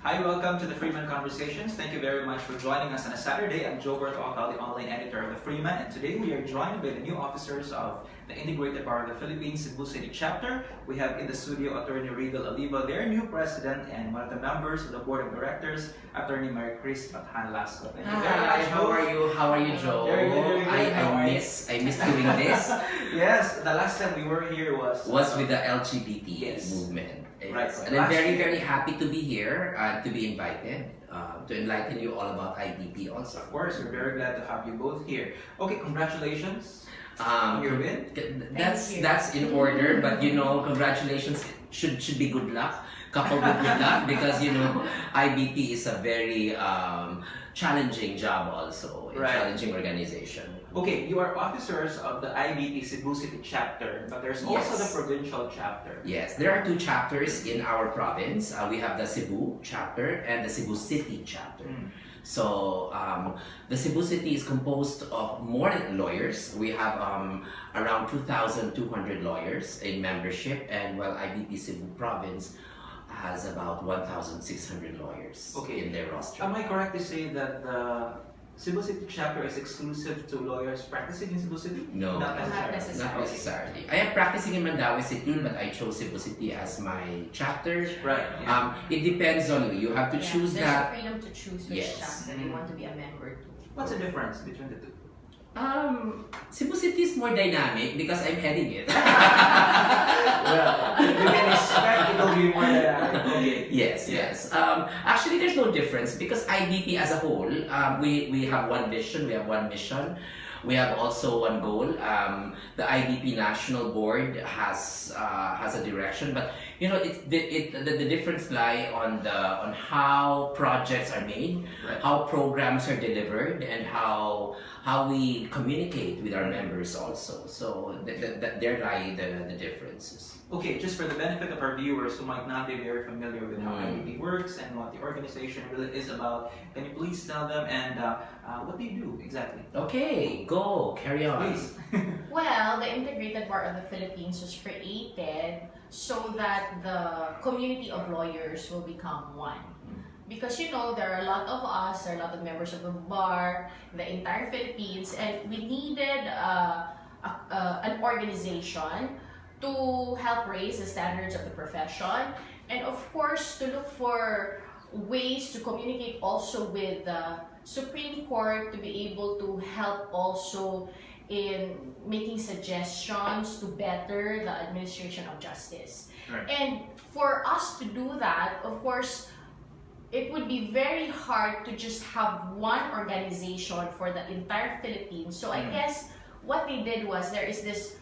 Hi, welcome to the Freeman Conversations. Thank you very much for joining us on a Saturday. I'm Joe Bertocal, the online editor of the Freeman, and today we are joined by the new officers of the Integrated Bar of the Philippines Cebu City Chapter. We have in the studio Attorney Regal Oliva, their new president, and one of the members of the board of directors, Attorney Mary Chris Lasco. Thank you very much. How are you? How are you, Joe? Very good, very good. I miss doing this. Yes, the last time we were here was with the LGBT movement. Right. And I'm very, very happy to be here and to be invited to enlighten you all about IBP also. Of course, we're very glad to have you both here. Okay, congratulations on your win. That's in order, but congratulations should be good luck coupled with good luck because IBP is a very challenging job also, a challenging organization. Okay, you are officers of the IBP Cebu City Chapter, but there's also the provincial chapter. Yes, there are two chapters in our province. We have the Cebu chapter and the Cebu City chapter. So the Cebu City is composed of more lawyers. We have around 2,200 lawyers in membership, and while IBP Cebu province has about 1,600 lawyers in their roster. Am I correct to say that the Cebu City chapter is exclusive to lawyers practicing in Cebu City? No, not necessarily. I am practicing in Mandaue City, but I chose Cebu City as my chapter. Right. Yeah. It depends on you. You have to choose that. There's freedom to choose which chapter you want to be a member to. What's the difference between the two? Cebu City is more dynamic because I'm heading it. Well, you can expect it will be more dynamic. Okay. Yes. Actually, there's no difference because IBP as a whole, we have one vision, we have one mission. We have also one goal. The IBP National Board has a direction, but the difference lie on how projects are made, how programs are delivered, and how we communicate with our members also. So there lie the differences. Okay, just for the benefit of our viewers who might not be very familiar with how IBP works and what the organization really is about, can you please tell them and what do you do exactly? Okay, go, carry on. Please. Well, the Integrated Bar of the Philippines was created so that the community of lawyers will become one. Because there are a lot of us, there are a lot of members of the bar, the entire Philippines, and we needed an organization to help raise the standards of the profession, and of course to look for ways to communicate also with the Supreme Court to be able to help also in making suggestions to better the administration of justice. Right. And for us to do that, of course, it would be very hard to just have one organization for the entire Philippines. So I guess what they did was there is this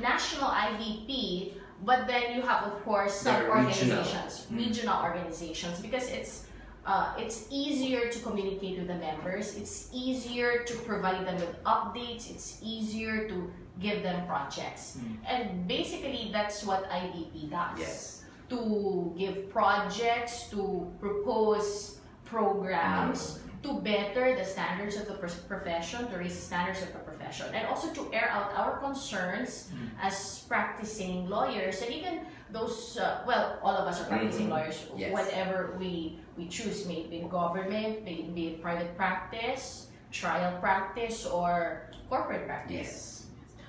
national IBP, but then you have, of course, some organizations, regional organizations, because it's easier to communicate with the members, it's easier to provide them with updates, it's easier to give them projects. And basically, that's what IBP does. Yes. To give projects, to propose programs, to better the standards of the profession, to raise the standards of the profession, and also to air out our concerns as practicing lawyers, and even those, all of us are practicing lawyers, whatever we choose, may it be in government, may it be in private practice, trial practice, or corporate practice. Yes.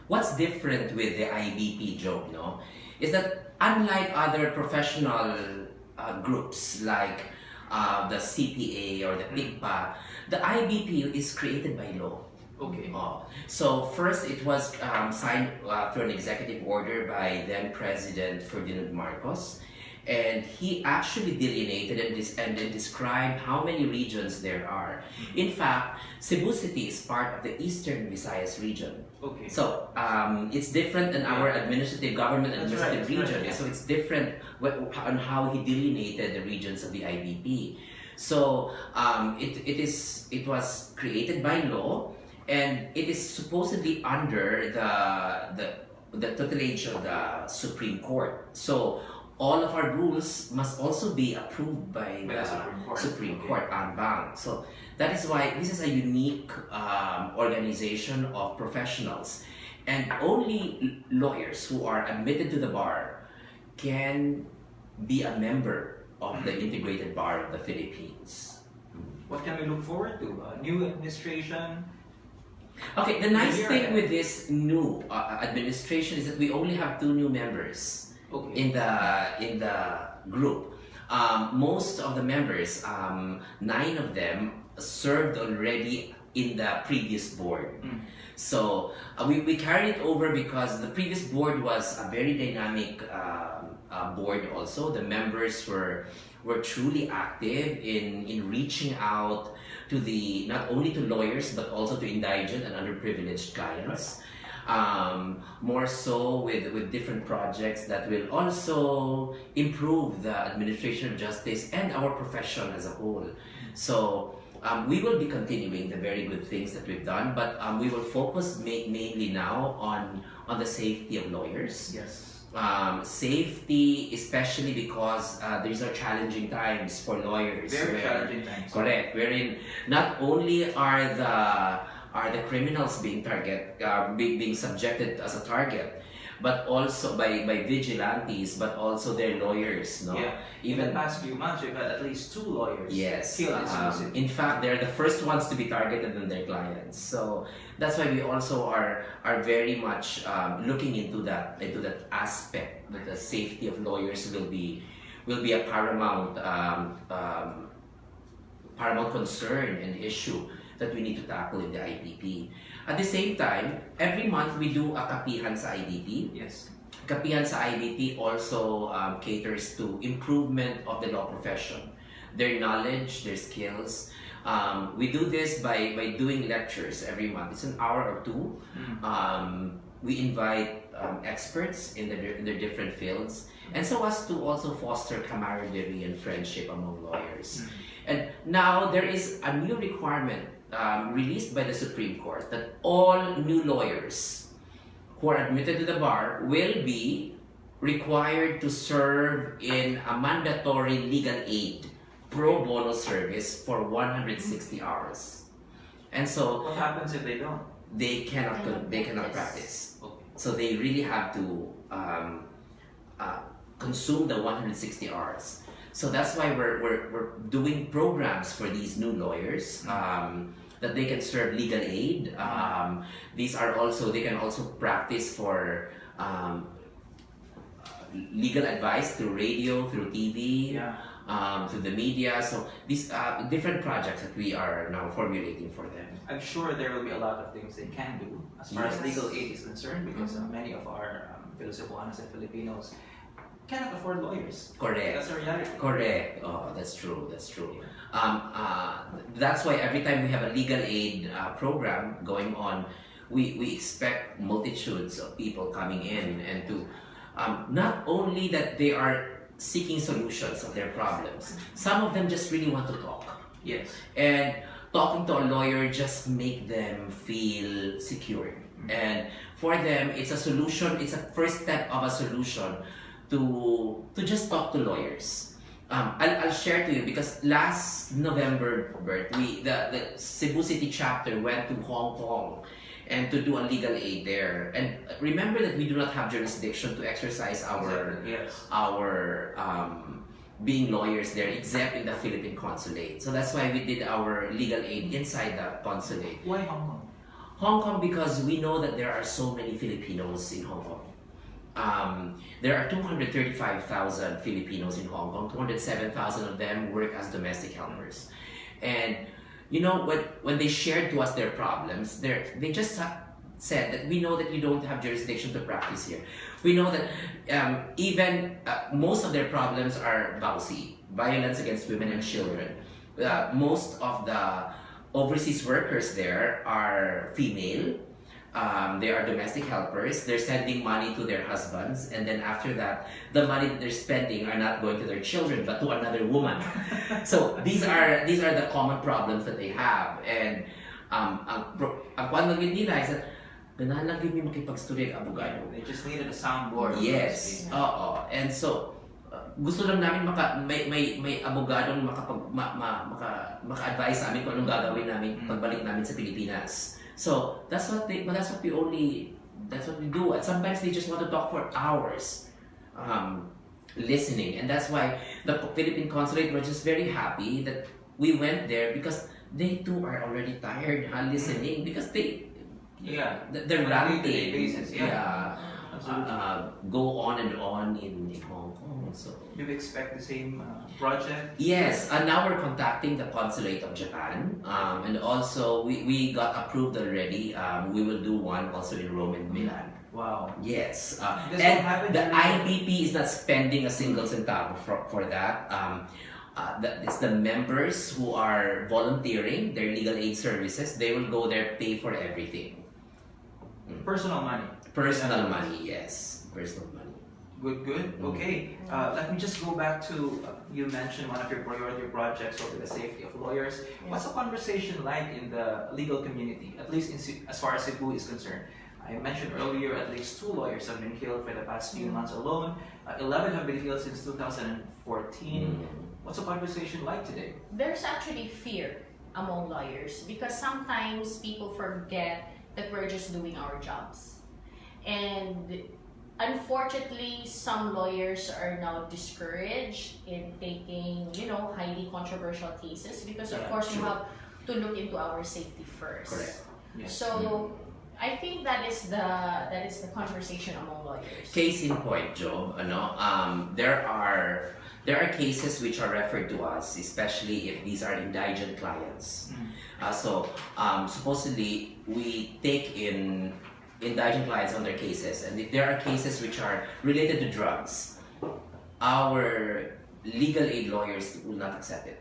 What's different with the IBP job, is that unlike other professional groups like the CPA or the PICPA, the IBP is created by law. Okay. So first it was signed through an executive order by then President Ferdinand Marcos, and he actually delineated and described how many regions there are. In fact, Cebu City is part of the Eastern Visayas region. Okay. So it's different than our government administrative region. So it's different on how he delineated the regions of the IBP. So it was created by law, and it is supposedly under the tutelage of the Supreme Court. So all of our rules must also be approved by the Supreme Court en banc. So that is why this is a unique organization of professionals, and only lawyers who are admitted to the bar can be a member of the Integrated Bar of the Philippines. What can we look forward to? New administration? Okay, the nice Here thing ahead. with this new administration is that we only have 2 new members Okay. in the group. Most of the members, 9 of them, served already in the previous board. So we carried it over because the previous board was a very dynamic board. Also, the members were truly active in reaching out to not only to lawyers but also to indigent and underprivileged clients. More so with different projects that will also improve the administration of justice and our profession as a whole. So we will be continuing the very good things that we've done, but we will focus mainly now on the safety of lawyers. Yes. Safety, especially because these are challenging times for lawyers. Very challenging times. Correct. Wherein not only are the criminals being being subjected as a target, but also by vigilantes, but also their lawyers. No. Yeah. Even the past few months, we've had at least 2 lawyers Yes. killed in Cebu City. In fact, they're the first ones to be targeted than their clients. So that's why we also are very much looking into that aspect, that the safety of lawyers will be a paramount concern and issue that we need to tackle in the IBP. At the same time, every month we do a kapihan sa IBP. Yes. Kapihan sa IBP also caters to improvement of the law profession, their knowledge, their skills. We do this by doing lectures every month. It's an hour or 2. We invite experts in their different fields, and so as to also foster camaraderie and friendship among lawyers. And now there is a new requirement released by the Supreme Court that all new lawyers who are admitted to the bar will be required to serve in a mandatory legal aid pro bono service for 160 hours. And so What happens if they don't? they cannot practice. Okay. So they really have to consume the 160 hours. So that's why we're doing programs for these new lawyers that they can serve legal aid. These are also, they can also practice for legal advice through radio, through TV, through the media. So these different projects that we are now formulating for them. I'm sure there will be a lot of things they can do as far as legal aid is concerned, because many of our Filipinos and Filipinos cannot afford lawyers. Correct. That's a reality. Correct. Oh, that's true. That's true. That's why every time we have a legal aid program going on, we expect multitudes of people coming in and to not only that they are seeking solutions of their problems. Some of them just really want to talk. Yes. And talking to a lawyer just make them feel secure. And for them, it's a solution. It's a first step of a solution to just talk to lawyers. I'll share to you because last November, Bert, the Cebu City chapter went to Hong Kong and to do a legal aid there. And remember that we do not have jurisdiction to exercise our Yes. being lawyers there, except in the Philippine consulate. So that's why we did our legal aid inside the consulate. Why Hong Kong? Hong Kong, because we know that there are so many Filipinos in Hong Kong. There are 235,000 Filipinos in Hong Kong. 207,000 of them work as domestic helpers. And you know, when they shared to us their problems, they just said that we know that you don't have jurisdiction to practice here. We know that even most of their problems are VAUSI, violence against women and children. Most of the overseas workers there are female. They are domestic helpers. They're sending money to their husbands, and then after that, the money that they're spending are not going to their children but to another woman. So these are the common problems that they have. And ang kwan lang yun nila is that ganahan lang yun yung makipag-study ang abogado. They just needed a soundboard. Yes. Oo. And so gusto lang namin may abogadong maka-advise sa amin kung anong gagawin namin pagbalik namin sa Pilipinas. So that's what we do. And sometimes they just want to talk for hours. listening. And that's why the Philippine consulate were just very happy that we went there, because they too are already tired listening, because they're On a ranting, day-to-day basis, go on and on in Hong Kong. So Do you expect the same project? yes, and now we're contacting the consulate of Japan, and also we got approved already. We will do one also in Rome and Milan. Wow. Yes, This will and happen the during- IBP is not spending a single centavo for that. It's the members who are volunteering their legal aid services. They will go there, pay for everything. Personal money. Personal money, yes, personal money. Good. Okay. Let me just go back to you mentioned one of your priority projects over the safety of lawyers. What's the conversation like in the legal community, at least as far as Cebu is concerned? I mentioned earlier at least 2 lawyers have been killed for the past few months alone. 11 have been killed since 2014. What's the conversation like today? There's actually fear among lawyers because sometimes people forget that we're just doing our jobs. And unfortunately, some lawyers are now discouraged in taking, highly controversial cases because of course true. we have to look into our safety first. Correct. Yes. So I think that is the conversation among lawyers. Case in point, Job, there are cases which are referred to us, especially if these are indigent clients. Supposedly we take in indigent clients on their cases, and if there are cases which are related to drugs, our legal aid lawyers will not accept it.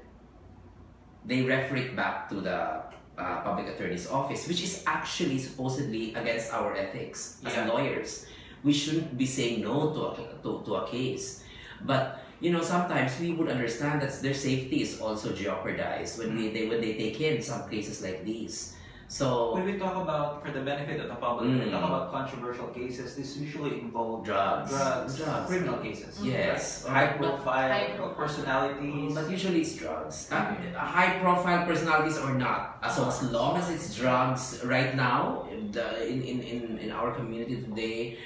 They refer it back to the public attorney's office, which is actually supposedly against our ethics as lawyers. We shouldn't be saying no to a case, but sometimes we would understand that their safety is also jeopardized when they take in some cases like these. So when we talk about, for the benefit of the public, when we talk about controversial cases, this usually involve drugs, criminal cases. Yes, High profile High-profile. personalities. but usually it's drugs. High profile personalities or not. So as long as it's drugs right now in our community today,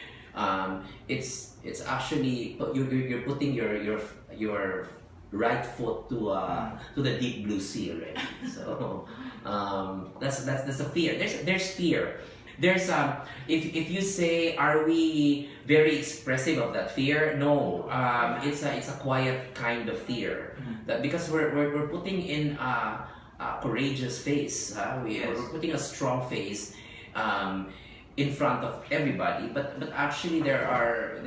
it's actually you're putting your right foot to the deep blue sea already. So that's a fear. There's fear. There's if you say, are we very expressive of that fear? No, it's a quiet kind of fear. That because we're putting in a courageous face. We're putting a strong face in front of everybody, but actually there are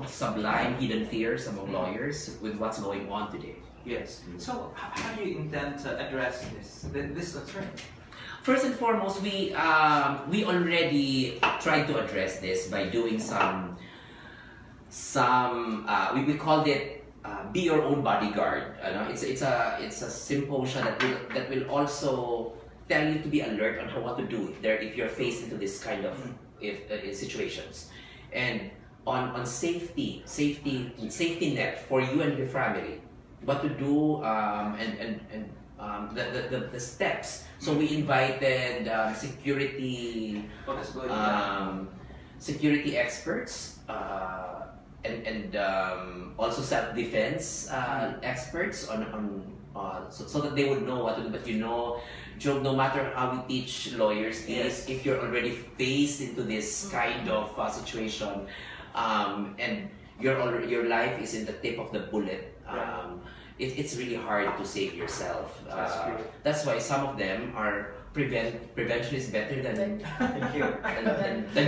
sublime hidden fears among lawyers with what's going on today. Yes. So how do you intend to address this concern? First and foremost, we already tried to address this by doing we called it be your own bodyguard. It's a symposium that will also tell you to be alert on what to do if you're faced into this kind of situations, and on safety net for you and your family, what to do, and the steps. So we invited security experts, and also self-defense experts so that they would know what to do. But Job, no matter how we teach lawyers this, if you're already faced into this kind of situation, and your life is in the tip of the bullet, it's really hard to save yourself. That's why some of them are prevention is better than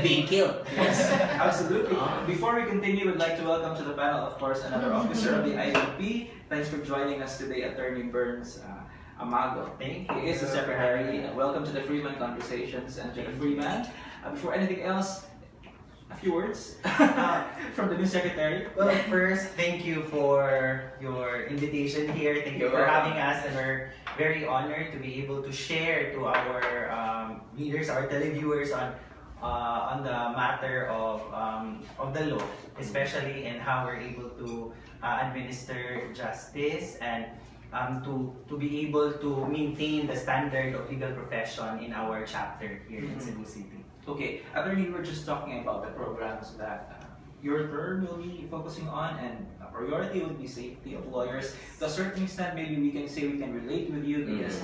being killed. Yes, absolutely. Before we continue, we'd like to welcome to the panel, of course, another officer of the IBP. Thanks for joining us today, Attorney Burns Amago. Thank you. He is the secretary. Welcome to the Freeman Conversations, and to the Freeman. Before anything else, a few words from the new secretary. Well, first, thank you for your invitation here. Thank you for having us, and we're very honored to be able to share to our readers, our televiewers on the matter of the law, especially in how we're able to administer justice and to be able to maintain the standard of legal profession in our chapter here in Cebu City. Okay, Attorney, we were just talking about the programs that your third will be focusing on, and a priority would be safety of lawyers. To a certain extent, maybe we can say we can relate with you because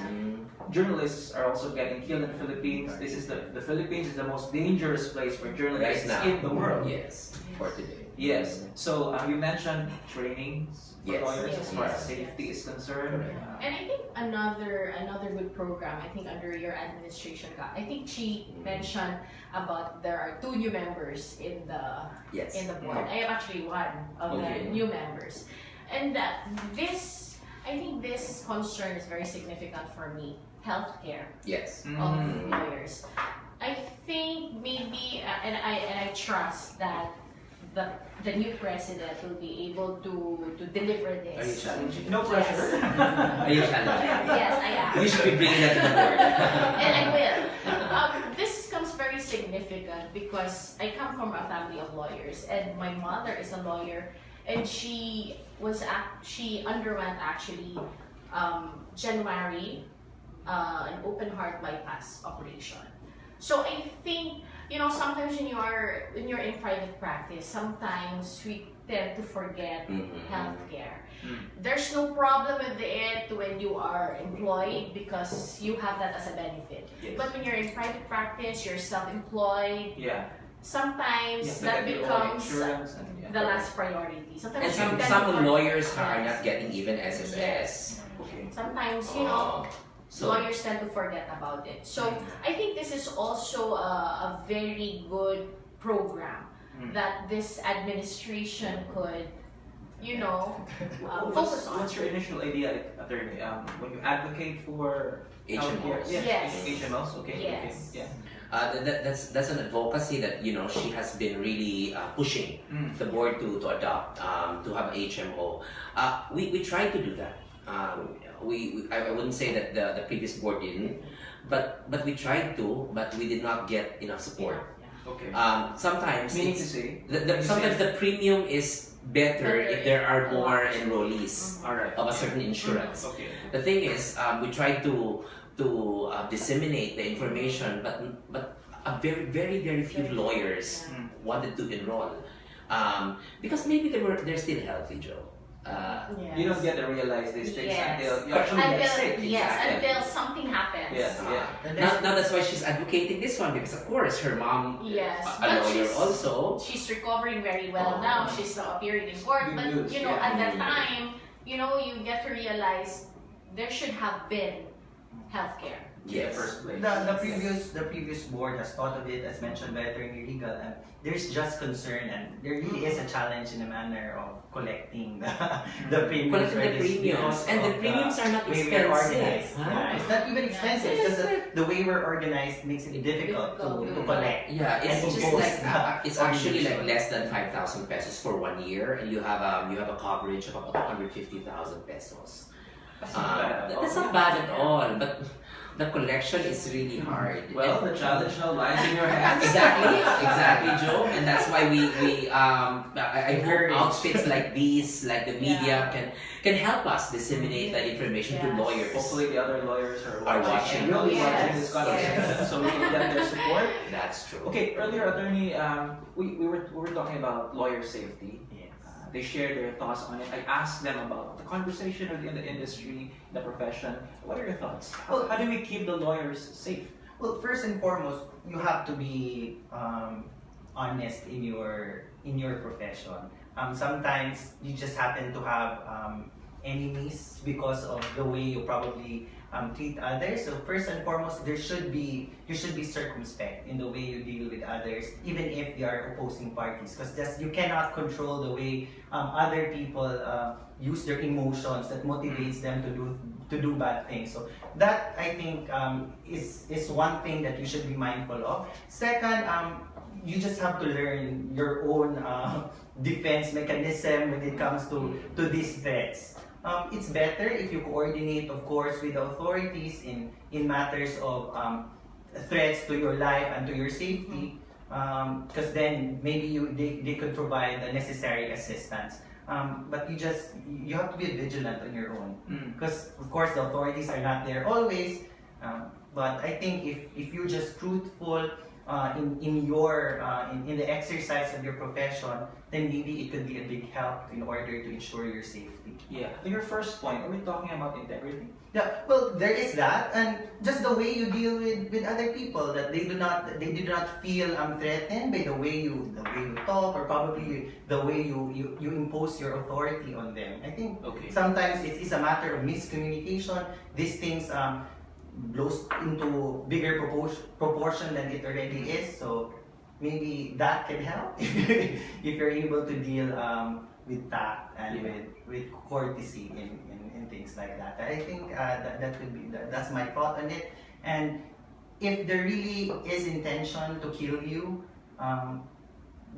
journalists are also getting killed in the Philippines. This is the Philippines is the most dangerous place for journalists Right now. in the world. Yes, for today. Yes. So you mentioned trainings for Yes. lawyers as far as Yes. safety is concerned. Correct. And I think another good program, I think under your administration, I think she mentioned about there are 2 new members in the Yes. board. I am actually one of Okay. the new members, and I think this concern is very significant for me. Healthcare Yes. of lawyers. I think maybe, and I trust that the new president will be able to deliver this. Are you challenging? No pressure. Are you challenging? Yes, I am. You should be bringing that to the board. And I will. This comes very significant because I come from a family of lawyers, and my mother is a lawyer, and she underwent actually January an open heart bypass operation. So I think, sometimes when you're in private practice, sometimes we tend to forget healthcare. There's no problem with it when you are employed because you have that as a benefit. Yes. But when you're in private practice, you're self-employed, Yeah. sometimes Yes, that they get your own becomes insurance and, yeah. the last priority. And Sometimes you some tend to forget- lawyers are Yes. not getting even SSS. Okay. Sometimes, Oh. So, lawyers tend to forget about it. So I think this is also a very good program that this administration could, focus on. What's your initial idea, attorney? When you advocate for healthcare? HMOs. Yes. HMOs. Okay. Yes. Okay. Yeah. that's an advocacy that she has been really pushing the board to adopt to have HMO. We tried to do that. I wouldn't say that the previous board didn't, but we tried to, but we did not get enough support. Okay. Sometimes Meaning to it's, say. sometimes the premium is better if there are more enrollees All right. of a certain insurance. Okay. The thing is, we tried to disseminate the information, but a very few lawyers wanted to enroll, because maybe they're still healthy, Joe. Yes. You don't get to realize these things Yes. until you actually get sick. Yes, Exactly. until something happens. Yes. Yeah. And Now that's why she's advocating this one, because of course her mom, Yes, a but lawyer also. she's recovering very well now. She's now appearing in court, Good but news, yeah. at that time, you get to realize there should have been healthcare. In the Yes. first place. the previous board has thought of it, as mentioned by Attorney Regal, and there's just concern, and there really is a challenge in the manner of collecting the premiums. Collecting the right? It's premiums, because and the of premiums are not way we're expensive. organized. Huh? Yeah, it's not even expensive. It's just that the way we're organized makes it difficult to collect. Yeah, it's And just impose like it's actually like obligation. less than 5,000 pesos for 1 year, and you have a coverage of about 150,000 pesos. That's not bad at all. That's not bad at all, but the collection is really hard. Well, And- the challenge now lies in your hands. exactly, Joe, and that's why I hope Encourage. outfits like these, like the media, can help us disseminate that information to Yes. lawyers. Hopefully, the other lawyers are Are watching. watching. And will be Yes. watching this conversation, Yes. so we can get their support. That's true. Okay, earlier, attorney, we were talking about lawyer safety. Yes. They shared their thoughts on it. I asked them about the conversation within the industry, the profession. What are your thoughts? How do we keep the lawyers safe? Well, first and foremost, you have to be honest in your profession. Sometimes you just happen to have enemies because of the way you probably treat others. So first and foremost, you should be circumspect in the way you deal with others, even if they are opposing parties, because you cannot control the way other people use their emotions that motivates them to do bad things. So that, I think, is one thing that you should be mindful of. Second, you just have to learn your own defense mechanism when it comes to these threats. It's better if you coordinate, of course, with the authorities in matters of threats to your life and to your safety, because then maybe they could provide the necessary assistance. But you have to be vigilant on your own, because of course the authorities are not there always. But I think if you're just truthful, in the exercise of your profession, then maybe it could be a big help in order to ensure your safety. Yeah. Your first point, are we talking about integrity? Yeah, well, there is that, and just the way you deal with other people, that they do not feel threatened by the way you talk, or probably the way you impose your authority on them. I think Okay. sometimes it's a matter of miscommunication. These things blows into bigger proportion than it already is. So maybe that can help if you're able to deal with tact and with courtesy in things like that. I think that could be that's my thought on it. And if there really is intention to kill you,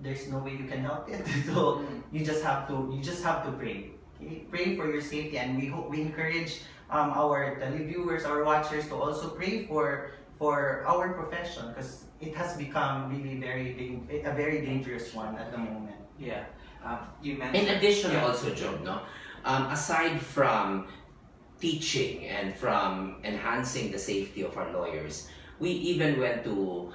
there's no way you can help it. So you just have to pray. Okay? Pray for your safety, and we encourage our televiewers, our watchers, to also pray for our profession, because it has become really a very dangerous one at the moment. Yeah. You mentioned. In addition, Yeah. also, Job, no, aside from teaching and from enhancing the safety of our lawyers, we even went to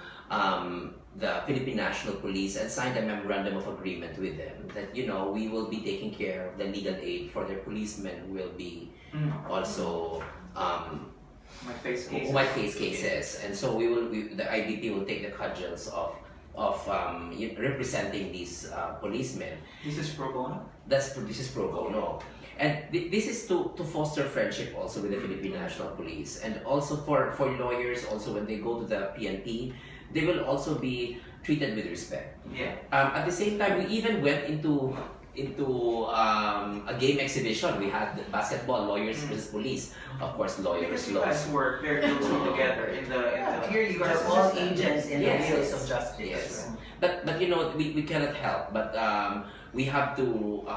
the Philippine National Police and signed a memorandum of agreement with them that, you know, we will be taking care of the legal aid for their policemen who will be also My face cases. white face cases, and so the IBP will take the cudgels of representing these policemen. This is pro bono? This is pro bono, and this is to foster friendship also with the Philippine National Police, and also for lawyers also when they go to the PNP, they will also be treated with respect. Yeah. At the same time, we even went into a game exhibition. We had basketball, lawyers versus police. Of course, lawyers Because you guys lost. work very closely together in the Here you are justice all system. agents in Yes. the wheels of justice. Yes. But you know, we cannot help but we have to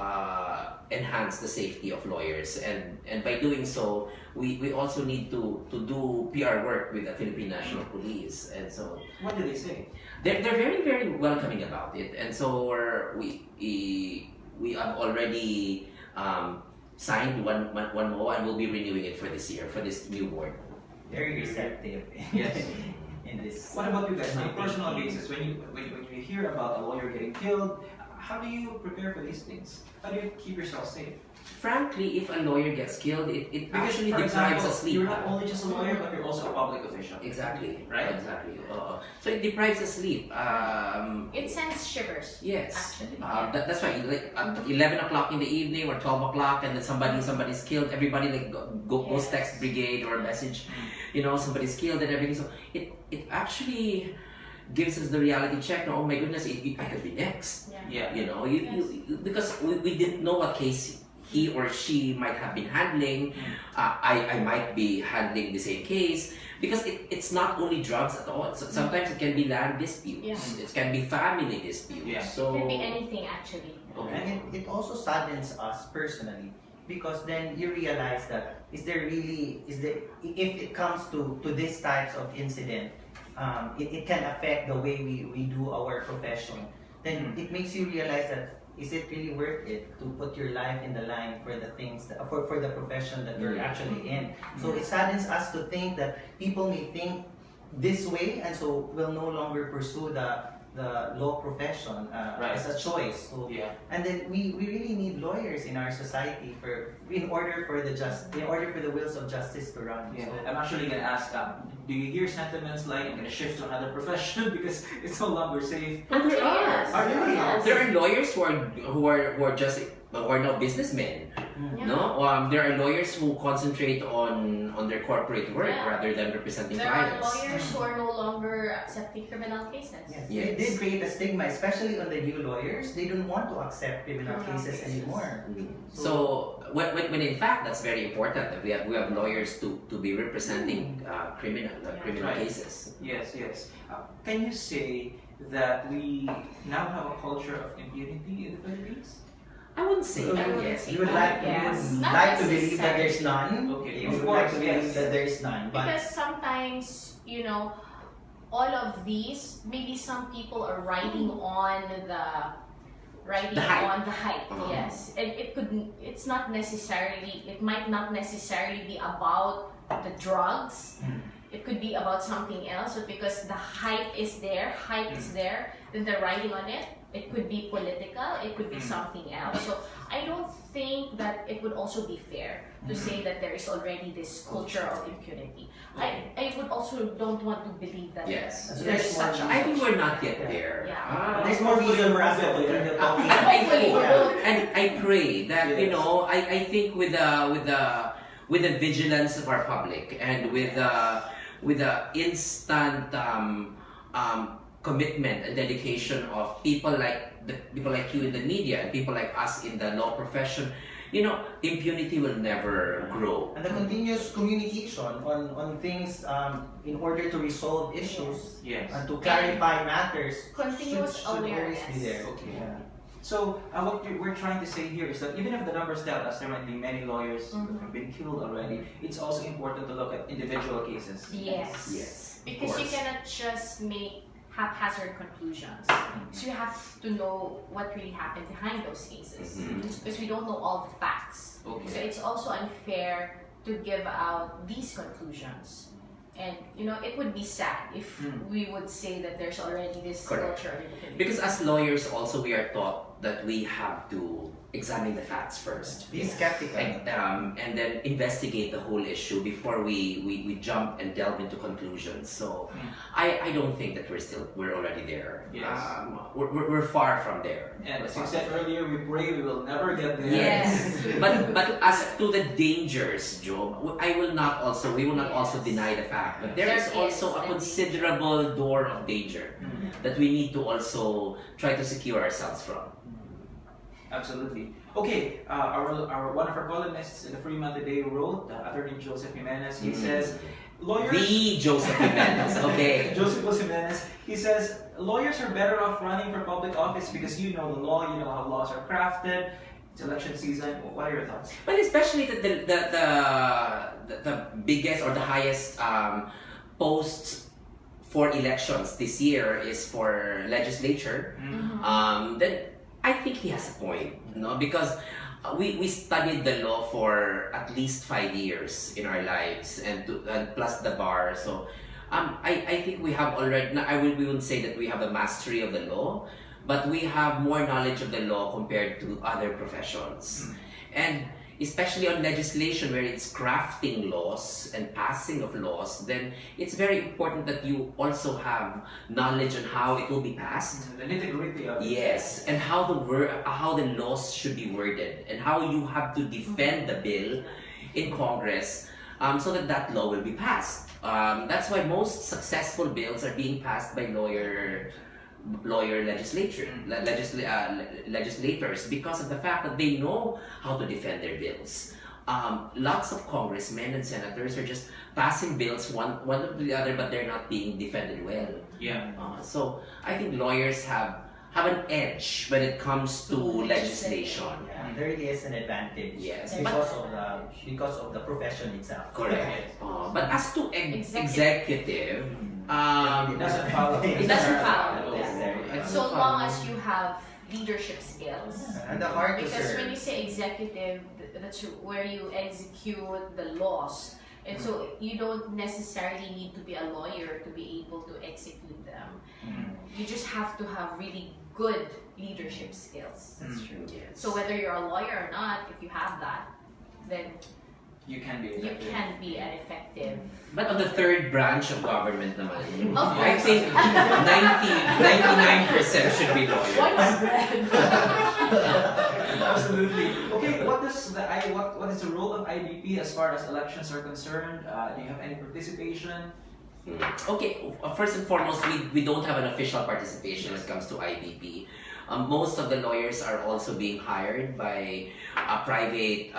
enhance the safety of lawyers, and by doing so we also need to do PR work with the Philippine National Police, and so What did they say? they're very, very welcoming about it, and so we have already signed one more, and we'll be renewing it for this year for this new board. Very receptive. Yes. In this. What about you guys on a personal basis? When you hear about a lawyer getting killed, how do you prepare for these things? How do you keep yourself safe? Frankly, if a lawyer gets killed, it Because, actually for deprives example, us sleep. you're not only just a lawyer, but you're also a public official. Exactly. Right? Exactly. So it deprives us sleep. It sends shivers. Yes. Actually. That's why, like at 11 o'clock in the evening or 12 o'clock, and then somebody's killed. Everybody like goes text brigade or message, you know, somebody's killed and everything. So it actually gives us the reality check. Oh my goodness, I could be next. Yeah. You know, because we didn't know what case he or she might have been handling. I might be handling the same case, because it's not only drugs at all. So sometimes it can be land disputes. Yeah. It can be family disputes. Yeah. So It can be anything actually. Okay. And it also saddens us personally, because then you realize that if it comes to these types of incident, it can affect the way we do our profession. Then it makes you realize that, is it really worth it to put your life in the line for the things for the profession that you're actually in? So it saddens us to think that people may think this way, and so will no longer pursue the law profession as a choice. So, and then we really need lawyers in our society in order for the wheels of justice to run. Yeah. So, I'm actually gonna ask, do you hear sentiments like I'm gonna shift to another profession because it's no longer safe? But there are. Yes. Yes. There are lawyers who are now businessmen. Yeah. No, there are lawyers who concentrate on their corporate work Yeah. rather than representing There are clients. lawyers who are no longer accepting criminal cases. yes. Yes. It did create a stigma, especially on the new lawyers. They don't want to accept criminal Criminal cases cases. anymore. So when in fact that's very important that we have lawyers to be representing criminal Right. cases. Yes, yes. Can you say that we now have a culture of impunity in the Philippines? I wouldn't say that. wouldn't Yes. say You would that. like, Yes. you would Not like to believe that necessarily. there's none. Okay, You of would course, like to believe yes. that there's none. But Because sometimes, you know, all of these, maybe some people are riding on the hype. Yes, and it's not necessarily. It might not necessarily be about the drugs. it could be about something else, but because the hype is there, then they're riding on it. It could be political, it could be something else. So I don't think that it would also be fair to say that there is already this culture of impunity. I would also don't want to believe that Yes. there's such a I think we're not yet there. Yeah. There's more reason for us to continue talking. Hopefully, And I pray that you know, I think with the vigilance of our public and with the instant commitment and dedication of people like you in the media and people like us in the law profession, you know, impunity will never grow. And the continuous communication on things in order to resolve issues Yes. and to clarify matters Continuous should always awareness. be there. Okay. Yeah. So what we're trying to say here is that even if the numbers tell us there might be many lawyers who have been killed already, it's also important to look at individual cases. Yes. Yes. Because you cannot just make haphazard conclusions. So you have to know what really happened behind those cases. Because we don't know all the facts. Okay. So it's also unfair to give out these conclusions. And you know, it would be sad if we would say that there's already this Correct. culture of impunity. Because as lawyers also we are taught that we have to examine the facts first. Be skeptical. And then investigate the whole issue before we jump and delve into conclusions. So I don't think that we're already there. Yes. We're far from there. And as you said earlier, we pray we will never get there. Yes. but as to the dangers, Job, we will not also deny the fact that there is also a considerable door of danger that we need to also try to secure ourselves from. Absolutely. Okay, our one of our columnists in the Freeman today wrote, Attorney Joseph Jimenez. He says, lawyers. The Joseph Jimenez, okay. Joseph Jimenez. He says lawyers are better off running for public office because you know the law, you know how laws are crafted. It's election season. What are your thoughts? But especially the biggest or the highest posts for elections this year is for legislature. Then I think he has a point, no? Because we studied the law for at least 5 years in our lives, and plus the bar. So I think we have already. We wouldn't say that we have a mastery of the law, but we have more knowledge of the law compared to other professions, and especially on legislation where it's crafting laws and passing of laws, then it's very important that you also have knowledge on how it will be passed. The nitty-gritty of it. Yes, and how the laws should be worded and how you have to defend the bill in Congress so that law will be passed. That's why most successful bills are being passed by legislators because of the fact that they know how to defend their bills. Lots of congressmen and senators are just passing bills one after the other, but they're not being defended well. Yeah. So I think lawyers have an edge when it comes to legislation. Yeah, there is an advantage. Yes, because of the profession itself. Correct. But as to executive, It doesn't follow. It doesn't follow. Yes. So long as you have leadership skills. And the heart to Because serve. when you say executive, that's where you execute the laws. And so you don't necessarily need to be a lawyer to be able to execute them. You just have to have really good leadership skills. That's true. Yes. So whether you're a lawyer or not, if you have that, then You can be. you can be an effective. But on the third branch of government naman, Of I course. think 99% should be lawyers. 100. Absolutely. Okay, what is the role of IBP as far as elections are concerned? Do you have any participation? Okay, first and foremost, we don't have an official participation when it comes to IBP. Most of the lawyers are also being hired by private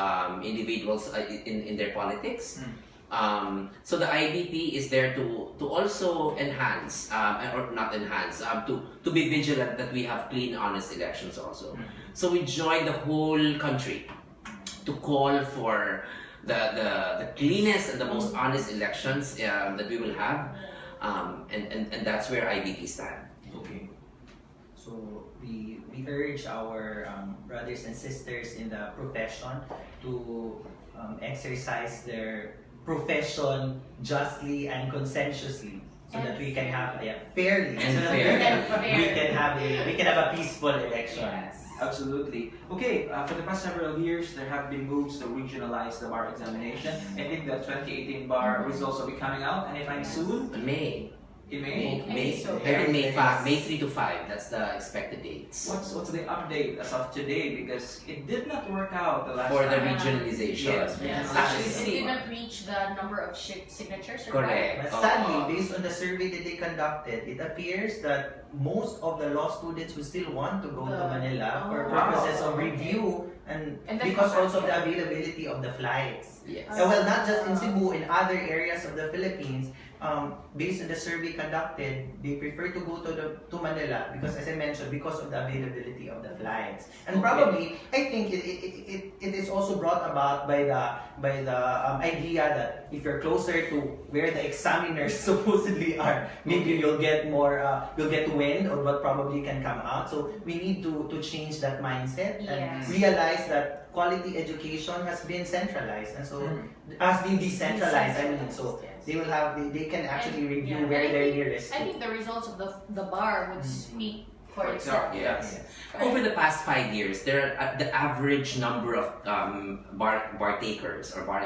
individuals in their politics. So the IBP is there to also enhance, or not enhance, to be vigilant that we have clean, honest elections also. So we join the whole country to call for the cleanest and the most honest elections that we will have, and that's where IBP stand. Okay. So we urge our brothers and sisters in the profession to exercise their profession justly and consensuously, so And that we can have fairly. fairly, And so that fairly. we can have a peaceful election. Yes. Absolutely. Okay, for the past several years, there have been moves to regionalize the bar examination. I think the 2018 bar results will be coming out anytime soon. May. In May. May, so. May 5, May 3 to 5. That's the expected dates. What's the update as of today? Because it did not work out the last For the time. regionalization. Yes, Yes. Actually, It see, did not reach the number of signatures. correct. But sadly, based on the survey that they conducted, it appears that most of the law students will still want to go to Manila for Oh. purposes of Okay. review and And the because also of the capacity. availability of the flights. Yes. Well, not just in Cebu, in other areas of the Philippines, based on the survey conducted, they prefer to go to Manila because, as I mentioned, because of the availability of the flights. And probably, I think it is also brought about by the idea that if you're closer to where the examiners supposedly are, maybe you'll get more, you'll get wind of what probably can come out. So we need to change that mindset and Yes. realize that quality education has been centralized, and so has been decentralized. I mean, so Yes. they will have they can actually And- review yeah, where and I they're think- nearest. I think the results of the bar would speak for itself. Yes. Right? Over the past 5 years, the average number of bar takers or bar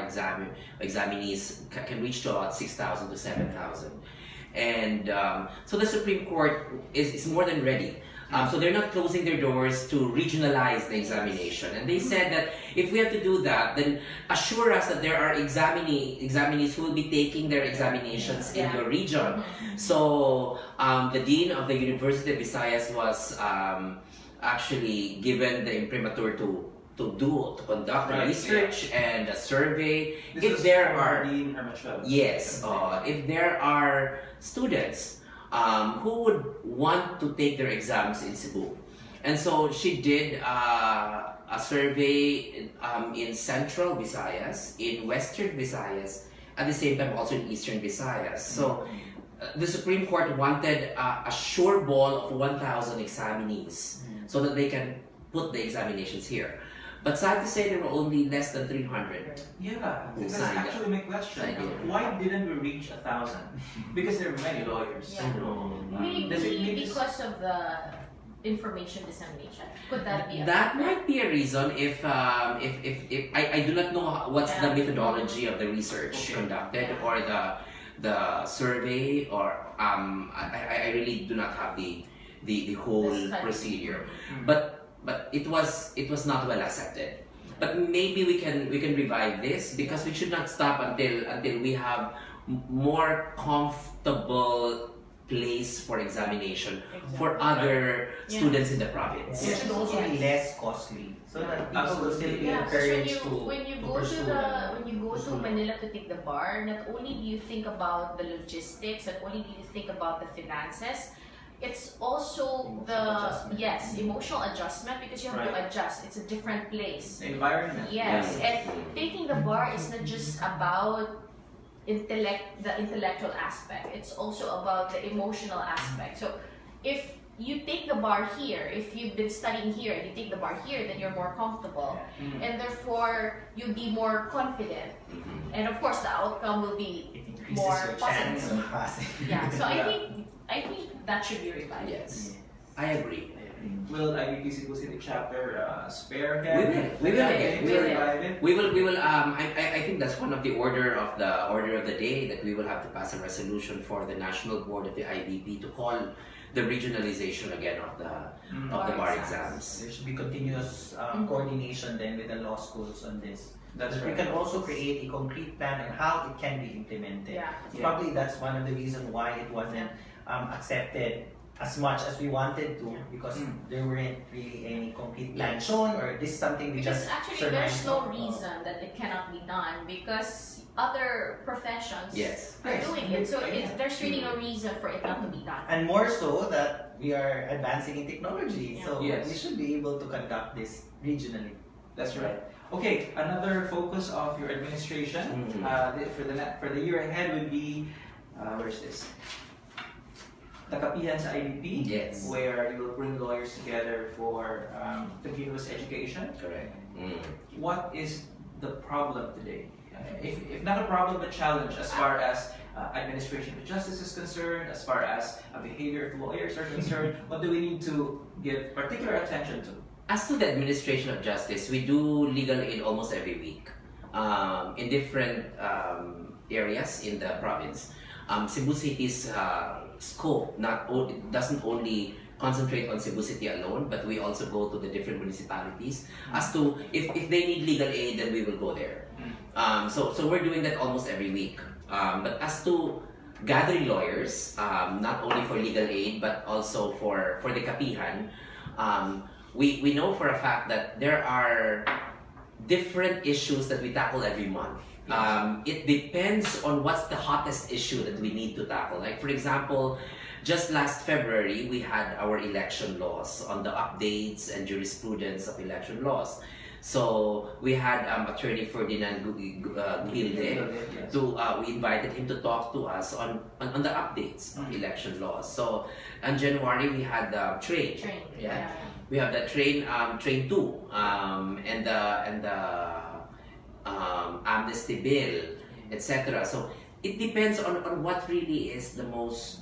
examinees can reach to about 6,000 to 7,000. And so the Supreme Court is more than ready. So they're not closing their doors to regionalize the examination. And they said that if we have to do that, then assure us that there are examinees who will be taking their examinations in Yeah. your region. So the Dean of the University of Visayas was actually given the imprimatur to conduct Right, research and a survey. This If was there former are Dean Hermachel. Yes, if there are students who would want to take their exams in Cebu. And so she did a survey in Central Visayas, in Western Visayas, at the same time also in Eastern Visayas. So the Supreme Court wanted a sure ball of 1,000 examinees so that they can put the examinations here. But sad to say, there were only less than 300. Yeah, that's Signed up. actually my question. Signed up. Why didn't we reach 1,000? Because there are many lawyers. Yeah. Does it Maybe mean this- because of the information dissemination. Could that be a That factor? might be a reason if I do not know what's the Yeah. methodology of the research Okay. conducted or the survey or I really do not have the whole The study. procedure. Mm. But it was not well accepted. But maybe we can revive this because we should not stop until we have more comfortable place for examination for other Yeah. students in the province. It should also be less costly, so that people will still be Yeah, because encouraged when you to go to pursue. when you go to Manila to take the bar, not only do you think about the logistics, not only do you think about the finances, it's also emotional adjustment because you have to Right. adjust. It's a different place. The environment. Yes, Yeah. and taking the bar is not just about the intellectual aspect. It's also about the emotional aspect. So if you take the bar here, if you've been studying here and you take the bar here, then you're more comfortable. Mm. And therefore you'll be more confident. Mhm. And of course the outcome will be It increases more your chance positive. of passing. Yeah. So Yeah. I think that should be revived. Yes, I agree. Will IBP Cebu City chapter spare We will. We will again. We will. revive it? We will. I think that's one of the order of the day that we will have to pass a resolution for the national board of the IBP to call the regionalization again of the Bar bar exams. exams. There should be continuous coordination then with the law schools on this. That's We right. can also create a concrete plan on how it can be implemented. Yeah. Probably that's one of the reasons why it wasn't accepted as much as we wanted to, because Mm. there weren't really any concrete plan Yes. shown, or this is something we Because just actually there's surmised no of. reason that it cannot be done because other professions Yes. are Yes. doing it. So Yeah. there's really no reason for it not to be done. And more so that we are advancing in technology, so Yes. we should be able to conduct this regionally. That's right. Okay, another focus of your administration Mhm. for the year ahead would be where's this? The Kapihan sa IBP, Yes. where you will bring lawyers together for continuous education. Correct. Mm. What is the problem today? if not a problem, a challenge as far as administration of justice is concerned, as far as behavior of lawyers are concerned? What do we need to give particular attention to? As to the administration of justice, we do legal aid almost every week in different areas in the province. Cebu City's scope doesn't only concentrate on Cebu City alone, but we also go to the different municipalities. As to if they need legal aid, then we will go there. So we're doing that almost every week. But as to gathering lawyers, not only for legal aid, but also for the kapihan, we know for a fact that there are different issues that we tackle every month. It depends on what's the hottest issue that we need to tackle. Like for example, just last February, we had our election laws on the updates and jurisprudence of election laws. So we had Attorney Ferdinand Gilde. We invited him to talk to us on the updates of election laws. So in January we had the train. Yeah. We have the train 2 and the amnesty bill, etc. So it depends on what really is the most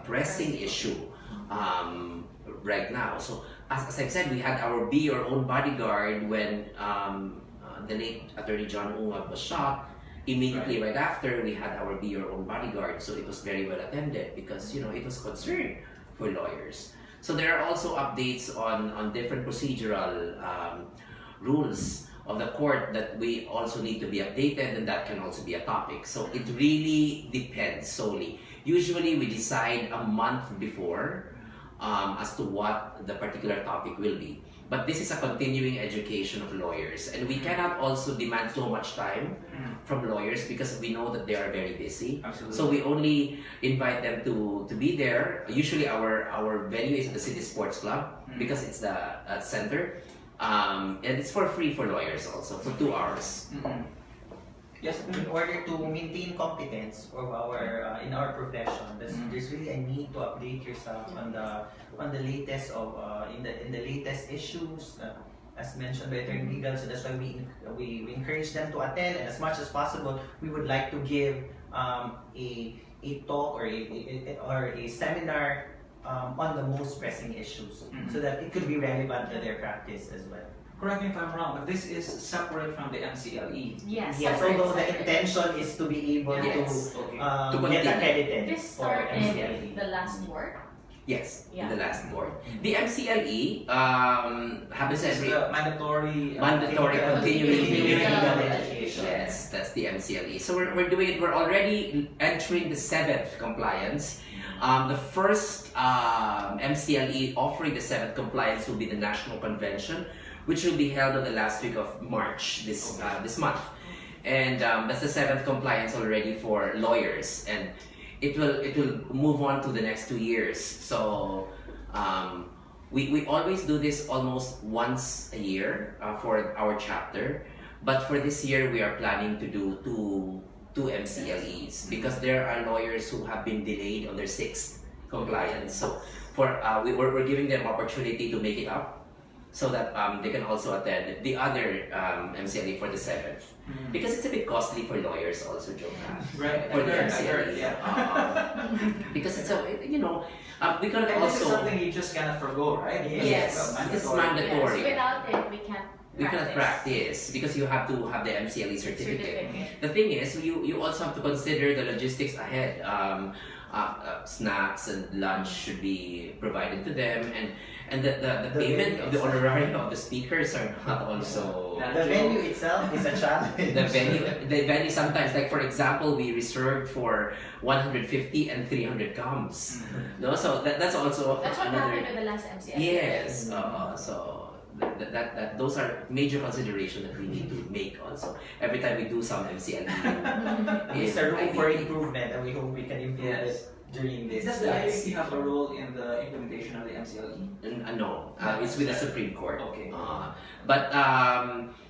pressing issue right now. So as I've said, we had our Be Your Own Bodyguard when the late Attorney John Ungab was shot. Immediately right after, we had our Be Your Own Bodyguard. So it was very well attended because it was concern for lawyers. So there are also updates on different procedural rules of the court that we also need to be updated, and that can also be a topic. So it really depends solely. Usually we decide a month before as to what the particular topic will be. But this is a continuing education of lawyers, and we cannot also demand so much time from lawyers because we know that they are very busy. Absolutely. So we only invite them to be there. Usually our venue is the City Sports Club because it's the center. And it's for free for lawyers also, for 2 hours. Yes. In order to maintain competence of our in our profession, there's really a need to update yourself on the latest of in the latest issues, as mentioned by Attorney Legal. So that's why we encourage them to attend, and as much as possible, we would like to give a talk or a seminar on the most pressing issues, so that it could be relevant to their practice as well. Correct me if I'm wrong, but this is separate from the MCLE. Yes. Yes, although the intention is to be able Yes. to To get continue. accredited This for started MCLE. the last board. Yes, Yeah. in the last board. The MCLE happens This is every the mandatory continuing Continuing legal education. Yes, that's the MCLE. So we're doing it. We're already entering the 7th compliance. The first MCLE offering the 7th compliance will be the National Convention, which will be held on the last week of March this month. And that's the 7th compliance already for lawyers, and it will move on to the next 2 years. So we always do this almost once a year for our chapter, but for this year we are planning to do two MCLEs because there are lawyers who have been delayed on their 6th compliance. So we're giving them opportunity to make it up, so that they can also attend the other MCLE for the 7th. Because it's a bit costly for lawyers also, Joe. Right. For the I MCLE. heard, yeah. Because it's we can And this is also... something you just cannot forgo, right? Yes, it's mandatory. Yes. Without it, we can't We cannot practice because you have to have the MCLE certificate. The thing is, you also have to consider the logistics ahead. Snacks and lunch should be provided to them, and the payment of the honorarium of the speakers are not also... The venue itself is a challenge. The venue sometimes, like for example, we reserved for 150 and 300 comes. No, so that's also That's what another... happened with the last MCS. Yes, so that those are major considerations that we need to make also every time we do some MCLE. It's a room for improvement, and we hope we can improve it during this. Does the IBP have a role in the implementation of the MCLE? No, it's with the Supreme Court. Okay. But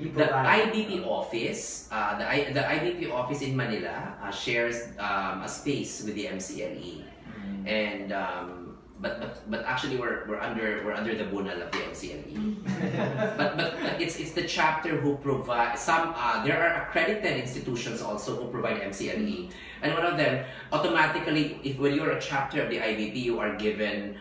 We the provide. IBP office, the IBP office in Manila shares a space with the MCLE, and but actually we're under the bunal of the MCLE. but it's the chapter who provide some. There are accredited institutions also who provide MCLE, and one of them automatically, if when you're a chapter of the IBP, you are given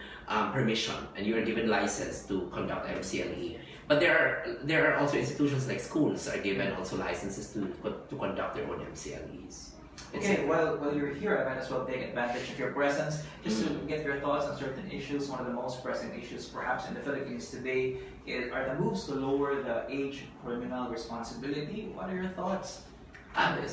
permission and you are given license to conduct MCLE. But there are also institutions like schools are given also licenses to conduct their own MCLEs. Okay, while you're here, I might as well take advantage of your presence just to get your thoughts on certain issues. One of the most pressing issues perhaps in the Philippines today are the moves to lower the age of criminal responsibility. What are your thoughts?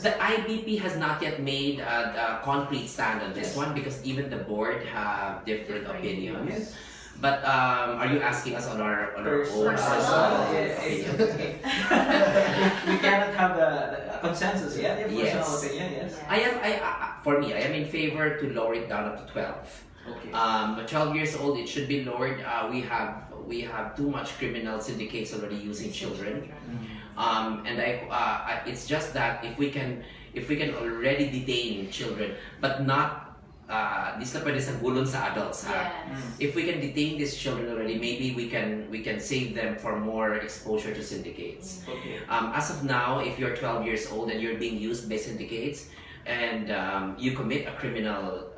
The IBP has not yet made a concrete stand on this one because even the board have different opinions. Yes. But are you asking us on our own? We cannot have the consensus yet. Yes. Personal opinion, yes. For me, I am in favor to lower it down up to 12. Okay. 12 years old, it should be lowered. We have too much criminal syndicates already using children. And it's just that if we can already detain children, but not this na pwede sanggulon sa adults, ha? Yes. If we can detain these children already, maybe we can save them for more exposure to syndicates. Okay. As of now, if you're 12 years old and you're being used by syndicates, and you commit a criminal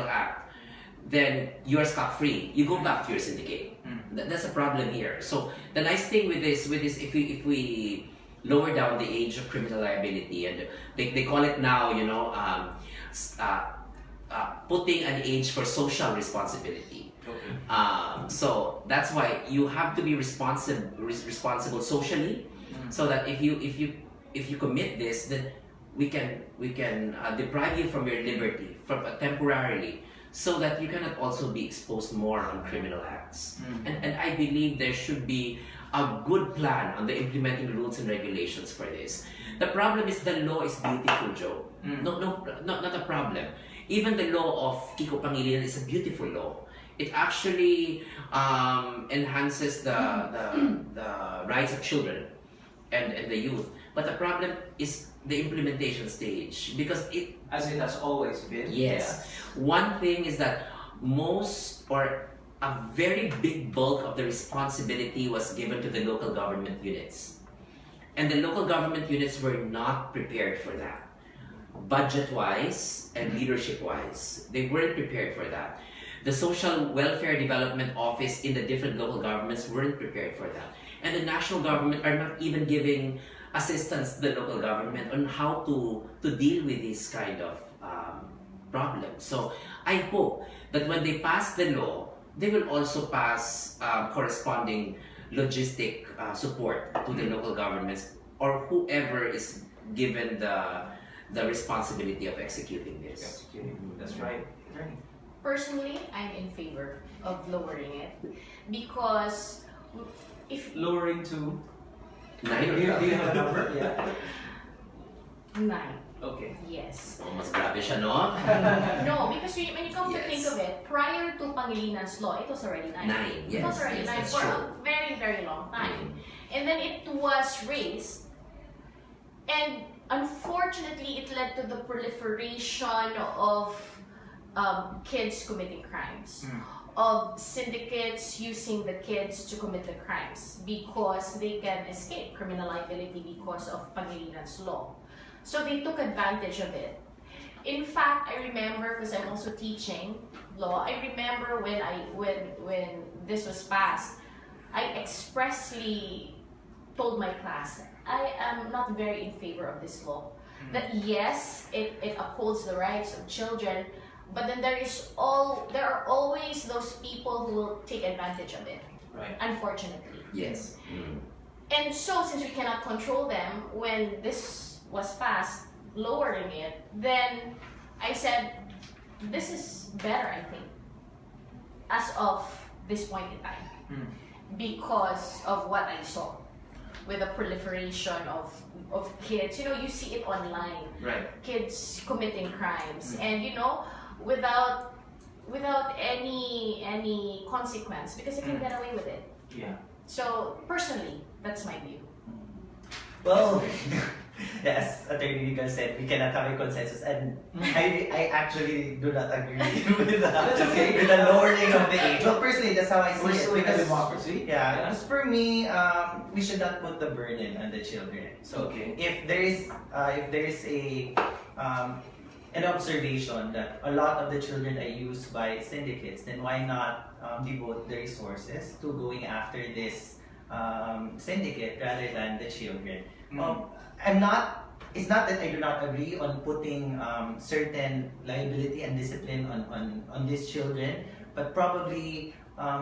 act, then you are scot-free. You go back to your syndicate. That's a problem here. So the nice thing with this, if we lower down the age of criminal liability, and they call it now, putting an age for social responsibility. Okay. So that's why you have to be responsible socially, so that if you commit this, then we can deprive you from your liberty temporarily, so that you cannot also be exposed more on criminal acts. And I believe there should be a good plan on the implementing rules and regulations for this. The problem is the law is beautiful, Joe. No, not a problem. Even the law of Kiko Pangilinan is a beautiful law. It actually enhances the rights of children and the youth. But the problem is the implementation stage, because as it has always been. Yes. One thing is that most or a very big bulk of the responsibility was given to the local government units. And the local government units were not prepared for that. Budget-wise and leadership-wise, they weren't prepared for that. The Social Welfare Development Office in the different local governments weren't prepared for that. And the national government are not even giving assistance to the local government on how to deal with this kind of problems. So I hope that when they pass the law, they will also pass corresponding logistic support to the local governments or whoever is given the responsibility of executing this. That's right. Personally, I'm in favor of lowering it because if Lowering to 9 or do you 12? have a number? Yeah. 9, Okay. yes. Oh, mas grabe siya, no? No, because when you come to Yes. think of it, prior to Pangilinan's law, it was already 9. 9, It was yes, already yes, 9 that's for true. a very, very long time. And then it was raised, and unfortunately, it led to the proliferation of kids committing crimes, of syndicates using the kids to commit the crimes because they can escape criminal liability because of Pangilinan's law. So they took advantage of it. In fact, I remember, because I'm also teaching law, I remember when this was passed, I expressly told my class, I am not very in favor of this law. That yes, it upholds the rights of children, but then there are always those people who will take advantage of it. Right. Unfortunately. Yes. And so since we cannot control them, when this was passed, lowering it, then I said, this is better, I think, as of this point in time, because of what I saw with the proliferation of kids. You see it online. Right. Kids committing crimes, and without any consequence, because they can get away with it. Yeah. So personally, that's my view. Well, as Attorney Legal said, we cannot have a consensus, and I actually do not agree with the lowering of the age. Well, personally, that's how I see We're it. still in a Because, democracy. yeah, because for me, we should not put the burden on the children. So Okay. if there is a an observation that a lot of the children are used by syndicates, then why not devote the resources to going after this syndicate rather than the children? I'm not. It's not that I do not agree on putting certain liability and discipline on these children, but probably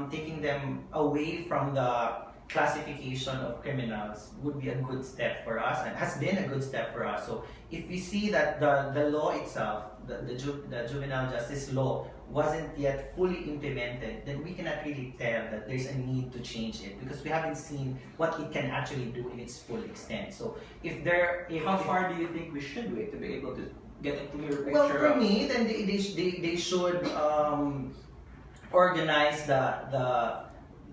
taking them away from the classification of criminals would be a good step for us, and has been a good step for us. So if we see that the law itself, the juvenile justice law, wasn't yet fully implemented, then we cannot really tell that there's a need to change it, because we haven't seen what it can actually do in its full extent. So How far do you think we should wait to be able to get a clear picture? well, for of- me, then they should organize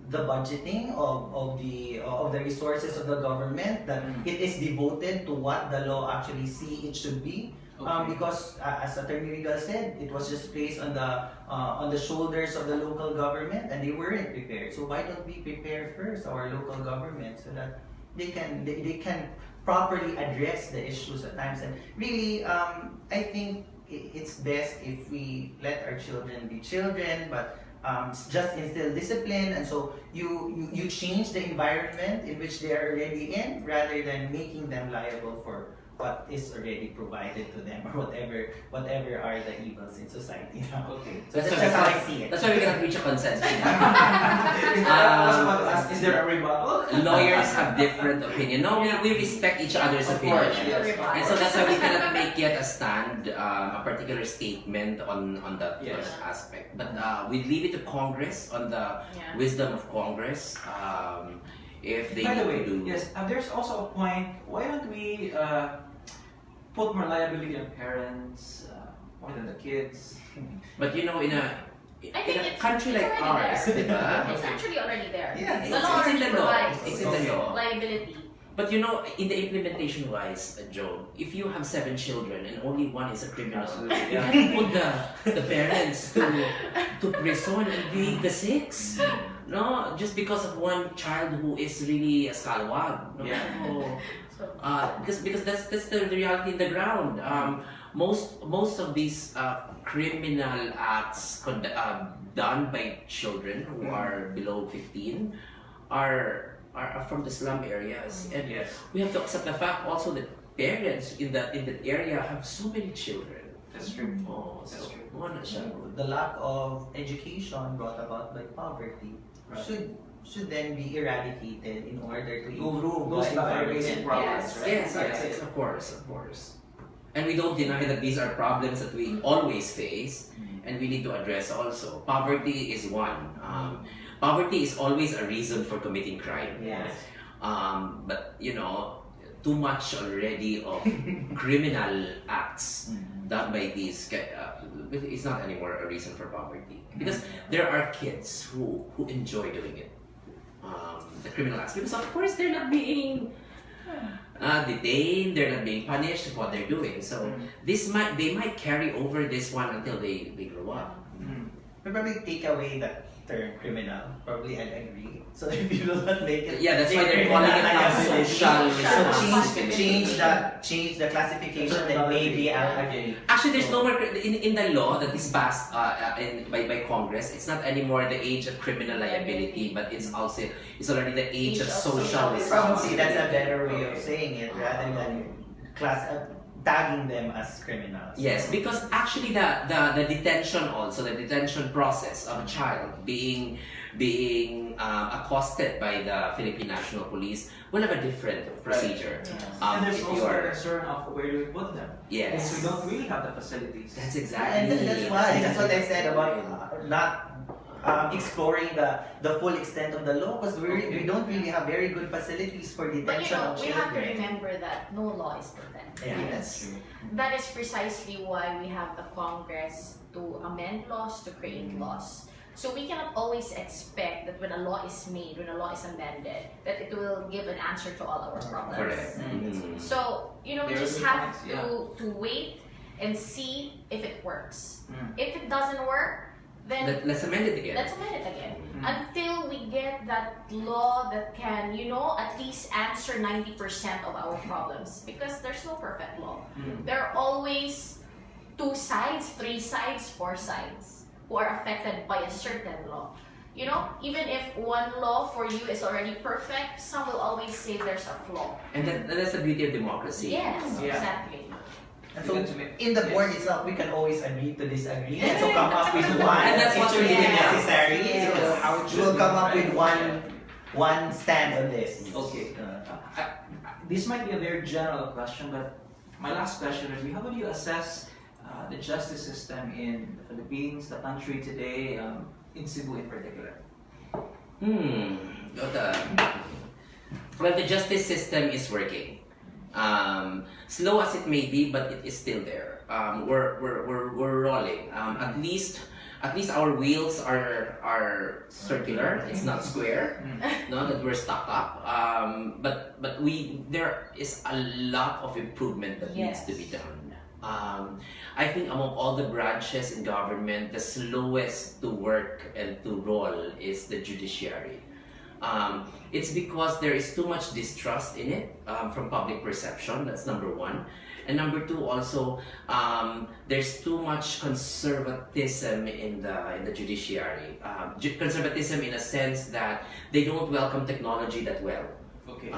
the budgeting of the resources of the government, that it is devoted to what the law actually see it should be. Okay. Because as Attorney Regal said, it was just placed on the shoulders of the local government, and they weren't prepared. So why don't we prepare first our local government, so that they can properly address the issues at times? And really, I think it's best if we let our children be children, but just instill discipline, and so you change the environment in which they are already in, rather than making them liable for what is already provided to them, or whatever are the evils in society now. Okay. So that's just how I see it. That's why we cannot reach a consensus. I was about to ask, is there a rebuttal? Lawyers have different opinion. No, we respect each other's Of opinion. course, yes. And so that's why we cannot make yet a stand, a particular statement on that Yes. aspect. But we leave it to Congress, on the Yeah. wisdom of Congress. If they By the need way, to do. yes, there's also a point. Why don't we put more liability on parents more than the kids? But in I think a it's country like already ours, there. diba? It's actually already there. Yeah, The it's law in already the law. provides It's in the law. liability. But in the implementation wise, Joe, if you have 7 children and only one is a criminal, Absolutely, you yeah. can't put the parents to prison and leave the 6. No, just because of one child who is really a scalawag. No? Yeah. So, Because that's the reality in the ground. Most of these criminal acts done by children who are below 15 are from the slum areas, and Yes. we have to accept the fact also that parents in that area have so many children. That's true. Oh, That's so true. wala siya. The lack of education brought about by poverty Right. should then be eradicated in order to Those- improve those the are basic environment. problems, right? Yes, of course. And we don't deny that these are problems that we always face, and we need to address also. Poverty is one. Poverty is always a reason for committing crime. Yes. But too much already of criminal acts done by these, it's not anymore a reason for poverty. Because there are kids who enjoy doing it. The criminal acts. Because of course they're not being detained, they're not being punished for what they're doing. So they might carry over this one until they grow up. We probably take away that term criminal. Probably I'll agree. So if you will not make it, Yeah, that's why they're calling it now criminal social liability. So change the classification, then maybe I'll agree. Actually, there's no more in the law that is passed by Congress. It's not anymore the age of criminal liability, but it's already the age of social Probably responsibility. that's a better way of saying it, rather than tagging them as criminals. Yes, because actually the detention also, the detention process of a child being accosted by the Philippine National Police will have a different procedure. Yes. And there's if also you are- the concern of where do we put them? Yes. Because we don't really have the facilities. That's And exactly. that's what I said about not exploring the full extent of the law, because we don't really have very good facilities for but detention of we children. have to remember that no law is perfect. Yeah, That's true. That is precisely why we have the Congress to amend laws, to create laws. So we cannot always expect that when a law is made, when a law is amended, that it will give an answer to all our problems. Correct. Mm. So, you know, we Very just good have points, to wait and see if it works. Mm. If it doesn't work, then Let's amend it again. let's amend it again. Mm. Until we get that law that can, you know, at least answer 90% of our problems. Because there's no perfect law. Mm. There are always 2 sides, 3 sides, 4 sides who are affected by a certain law. You know, even if one law for you is already perfect, some will always say there's a flaw. And that's the beauty of democracy. Yes, Yeah. exactly. And so, Because to me- in the yes. board itself, we can always agree to disagree. And so come up with one. And that's what it's really we need. necessary. Yes. So How it should we'll be, come up right? with one stand on this. Okay. This might be a very general question, but my last question would be: how would you assess the justice system in the Philippines, the country today, in Cebu in particular? Well, the justice system is working. Slow as it may be, but it is still there. We're rolling. At least our wheels are circular. It's not square. No, that we're stuck up. But there is a lot of improvement that needs to be done. I think among all the branches in government, the slowest to work and to roll is the judiciary. It's because there is too much distrust in it from public perception. That's number one. And number two, also, there's too much conservatism in the judiciary. Conservatism in a sense that they don't welcome technology that well. Okay.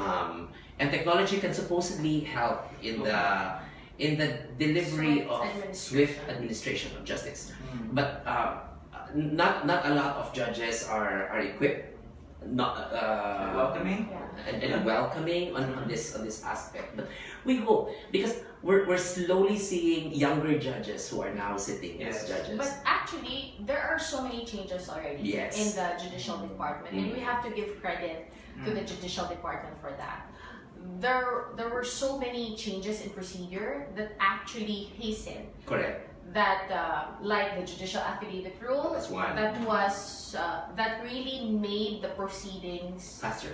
And technology can supposedly help in the delivery Swift of administration. swift administration of justice. Mm. But not a lot of judges are equipped, not Welcoming. Yeah. and welcoming on this aspect. But we hope, because we're slowly seeing younger judges who are now sitting Yes. as judges. But actually, there are so many changes already Yes. in the judicial department, and we have to give credit to the judicial department for that. There were so many changes in procedure that actually hastened Correct. that, like the judicial affidavit rule, That's one. that really made the proceedings Faster.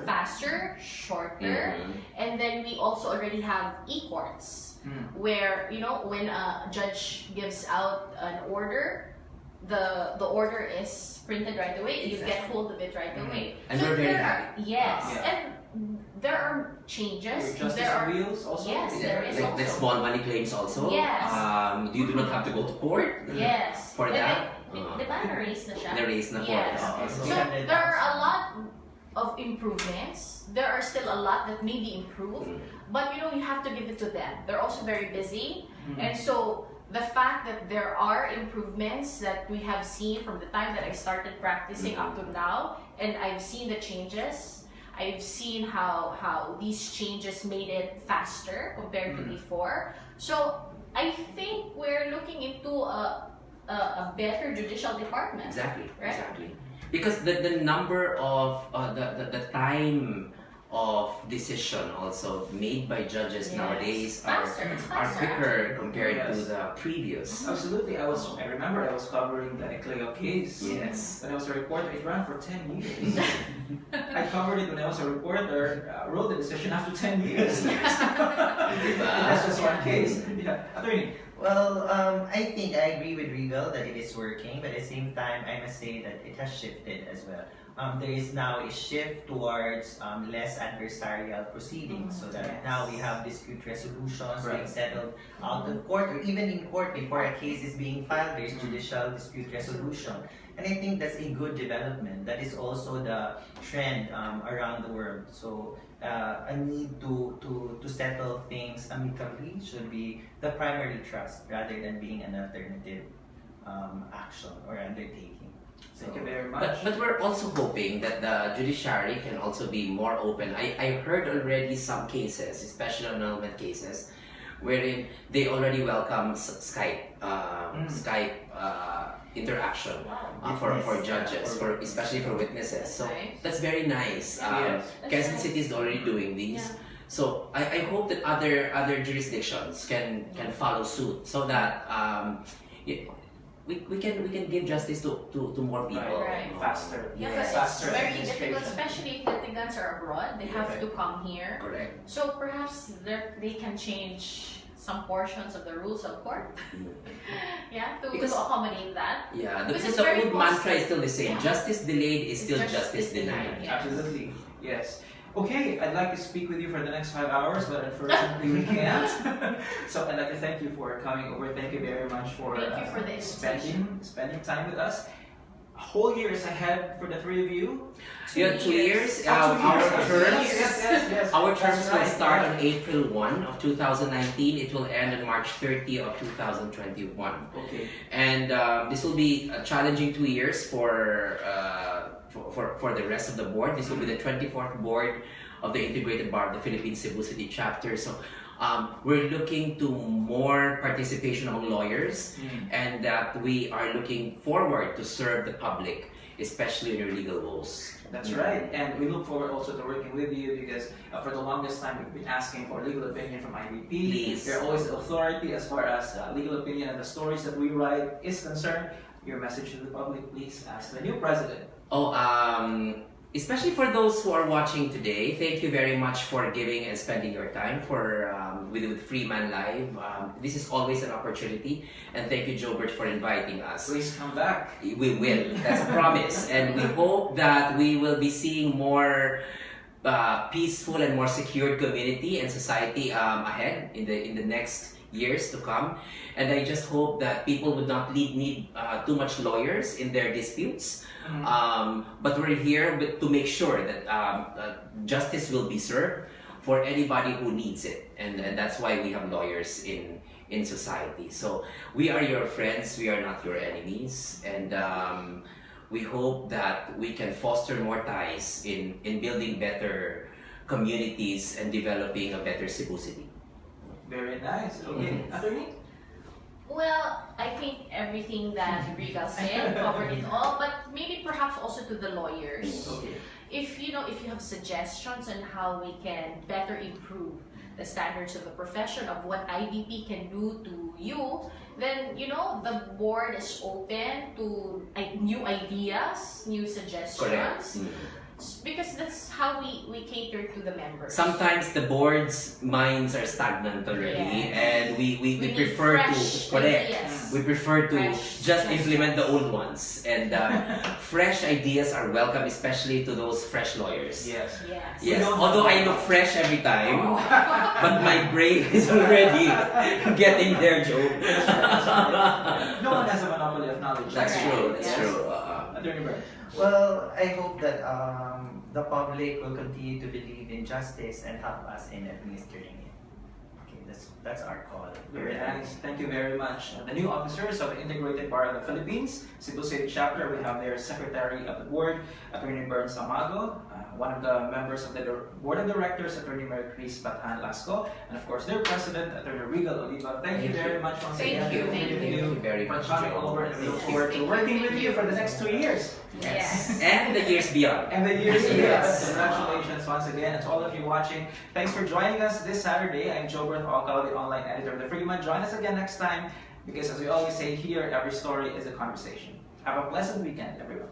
faster, shorter, and then we also already have e-courts. Mm. Where, you know, when a judge gives out an order, the order is printed right away. You get hold of it right away. And we're very there happy. are, yes, Yeah. and there are changes. Your justice There are wheels also. Yes, there is Like also. small money claims also. Yes. You do not have to go to court. Yes. For that. Di ba na-raise na siya? Na-raise na po. Yes. So, So there are a lot of improvements. There are still a lot that may be improved, but you know, you have to give it to them. They're also very busy, and so the fact that there are improvements that we have seen from the time that I started practicing up to now, and I've seen the changes. I've seen how these changes made it faster compared to before. So I think we're looking into a better judicial department. Exactly. Right? Exactly. Because the number of the time of decision also made by judges Yes. nowadays Faster, it's are faster. quicker compared to Yes. the previous. Absolutely. I remember I was covering the Ecleo case. Yes. When I was a reporter, it ran for 10 years. I covered it when I was a reporter, wrote the decision after 10 years. That's just one case. Yeah. Attorney. Well, I think I agree with Regal that it is working, but at the same time, I must say that it has shifted as well. There is now a shift towards less adversarial proceedings, so that now we have dispute resolutions being Right. settled out of court, or even in court before a case is being filed, there is judicial dispute resolution. And I think that's a good development. That is also the trend around the world. So a need to settle things amicably should be the primary trust rather than being an alternative action or undertaking. So, Thank you very much. But we're also hoping that the judiciary can also be more open. I heard already some cases, especially annulment cases, wherein they already welcome Skype interaction for judges, especially for witnesses. So Nice. that's very nice. Yes. Quezon City is already doing these. Yeah. So I hope that other jurisdictions can follow suit, so that we can give justice to more people. Right. Faster. Yeah, Yes. but it's Faster very administration. difficult, especially if litigants are abroad. They have Okay. to come here. Correct. So perhaps they can change some portions of the rules of court. Yeah, to Because- accommodate that. Yeah, Because because it's the very old mantra costly. is still the same. Yeah. Justice delayed is It's still justice justice denied. denied. Yeah. Absolutely. Yes. Okay, I'd like to speak with you for the next 5 hours, but unfortunately we can't. So I'd like to thank you for coming over. Thank you very much for, Thank you for the spending time with us. A whole year is ahead for the three of you. Yeah, 2 years. Oh, 2 Our years. terms. Yes. Our That's terms will right. start on April 1 of 2019. It will end on March 30 of 2021. Okay. And this will be a challenging 2 years for the rest of the board. This will be the 24th board of the Integrated Bar of the Philippines Cebu City Chapter. So we're looking to more participation among lawyers, and that we are looking forward to serve the public, especially in their legal woes. That's right, and we look forward also to working with you because for the longest time we've been asking for legal opinion from IBP. Please. You're always the authority as far as legal opinion and the stories that we write is concerned. Your message to the public, please ask the new president. Oh, especially for those who are watching today, thank you very much for giving and spending your time with Freeman Live. This is always an opportunity, and thank you, Jobert, for inviting us. Please come back. We will. That's a promise, and we hope that we will be seeing more peaceful and more secured community and society ahead in the next years to come. And I just hope that people would not need too much lawyers in their disputes. But we're here to make sure that justice will be served for anybody who needs it, and that's why we have lawyers in society. So we are your friends, we are not your enemies, and we hope that we can foster more ties in building better communities and developing a better Cebu City. Very nice. Okay, attorney? Well, I think everything that Riga said covered it all, but maybe perhaps also to the lawyers. Okay. If you have suggestions on how we can better improve the standards of the profession, of what IBP can do to you, then the board is open to new ideas, new suggestions. Correct. Because that's how we cater to the members. Sometimes the board's minds are stagnant already, Yes. and we need prefer to fresh correct. ideas. We prefer to Fresh just suggestions. implement the old ones, and fresh ideas are welcome, especially to those fresh lawyers. Yes. Yes. Yes, We don't although I look fresh every time, but my brain is already getting there, Joe. No one has a monopoly of knowledge. That's Right. true. That's Yes. true. Attorney Bern. Well, I hope that the public will continue to believe in justice and help us in administering it. Okay, that's our call. Very nice. Thank you very much. The new officers of the Integrated Bar of the Philippines, Cebu City Chapter, we have their Secretary of the Board, Attorney Bern Samago, one of the members of the Board of Directors, Attorney Mary Chris Batan Lasco, and of course their President, Attorney Regal Oliva. Thank you very much once Thank again. you. Thank you very for much, coming Joe. over, and we look Thank you. forward to Thank you. working with Thank you you. for the next 2 years. Yes. And the years beyond. And the years to Yes. come. Congratulations once again, and to all of you watching. Thanks for joining us this Saturday. I'm Jobert Ocal, the online editor of the Freeman. Join us again next time, because as we always say here, every story is a conversation. Have a pleasant weekend, everyone.